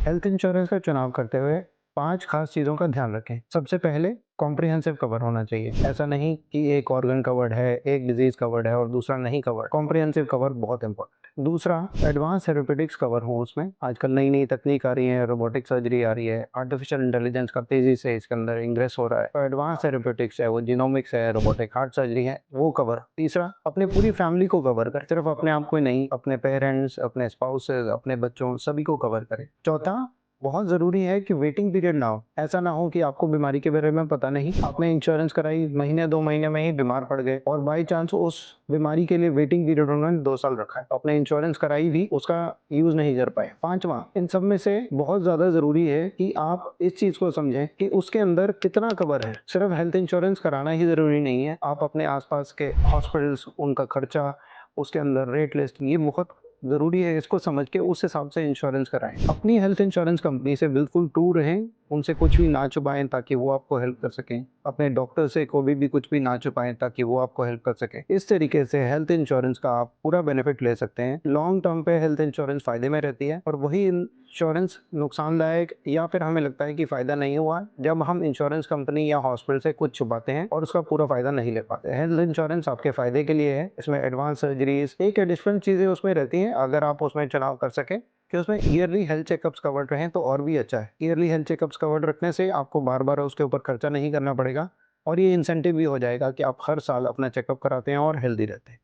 Health insurance का चुनाव करते हुए 5 खास चीज़ों का ध्यान रखें। सबसे पहले कॉम्प्रिहेंसिव कवर होना चाहिए। ऐसा नहीं कि एक ऑर्गन कवर्ड है, एक डिज़ीज़ कवर्ड है और दूसरा नहीं कवर्ड। कॉम्प्रिहेंसिव कवर बहुत इम्पोर्टेंट है। दूसरा, एडवांस थेरेपेटिक्स कवर हो उसमें। आजकल नई-नई तकनीक आ रही है, रोबोटिक सर्जरी आ रही है, आर्टिफिशियल इंटेलिजेंस का तेज़ी से इसके अंदर इंग्रेस हो रहा है। तो एडवांस थेरेपेटिक्स है, वो जीनोमिक्स है, रोबोटिक हार्ट सर्जरी है, वो कवर। तीसरा, अपनी पूरी फैमिली को कवर करें। सिर्फ अपने आप को ही नहीं, अपने पेरेंट्स, अपने स्पाउसेस, अपने बच्चों, सभी को कवर करें। चौथा, बहुत ज़रूरी है कि वेटिंग पीरियड ना हो। ऐसा ना हो कि आपको बीमारी के बारे में पता नहीं, आपने इंश्योरेंस कराई, महीने 2 महीने में ही बीमार पड़ गए और बाय चांस उस बीमारी के लिए वेटिंग पीरियड उन्होंने 2 साल रखा है। आपने इंश्योरेंस कराई भी, उसका यूज़ नहीं कर पाए। पाँचवाँ, इन सब में से बहुत ज़्यादा ज़रूरी है कि आप इस चीज़ को समझें कि उसके अंदर कितना कवर है। सिर्फ हेल्थ इंश्योरेंस कराना ही ज़रूरी नहीं है। आप अपने आस-पास के हॉस्पिटल्स, उनका खर्चा, उसके अंदर रेट लिस्ट, ये बहुत ज़रूरी है, इसको समझ के उस हिसाब से इंश्योरेंस कराएँ। अपनी हेल्थ इंश्योरेंस कंपनी से बिल्कुल ट्रू रहें, उनसे कुछ भी ना छुपाएँ ताकि वो आपको हेल्प कर सकें। अपने डॉक्टर से कभी भी कुछ भी ना छुपाएँ ताकि वो आपको हेल्प कर सकें। इस तरीके से हेल्थ इंश्योरेंस का आप पूरा बेनिफिट ले सकते हैं। लॉन्ग टर्म पे हेल्थ इंश्योरेंस फ़ायदे में रहती है और वही इंश्योरेंस नुकसानदायक या फिर हमें लगता है कि फ़ायदा नहीं हुआ, जब हम इंश्योरेंस कंपनी या हॉस्पिटल से कुछ छुपाते हैं और उसका पूरा फ़ायदा नहीं ले पाते। हेल्थ इंश्योरेंस आपके फ़ायदे के लिए है। इसमें एडवांस सर्जरीज़, एक एडिशनल चीज़ें उसमें रहती हैं, अगर आप उसमें चुनाव कर सकें कि उसमें ईयरली हेल्थ चेकअप्स कवर्ड रहें तो और भी अच्छा है। ईयरली हेल्थ चेकअप्स कवर्ड रखने से आपको बार-बार उसके ऊपर खर्चा नहीं करना पड़ेगा और ये इंसेंटिव भी हो जाएगा कि आप हर साल अपना चेकअप कराते हैं और हेल्दी रहते हैं।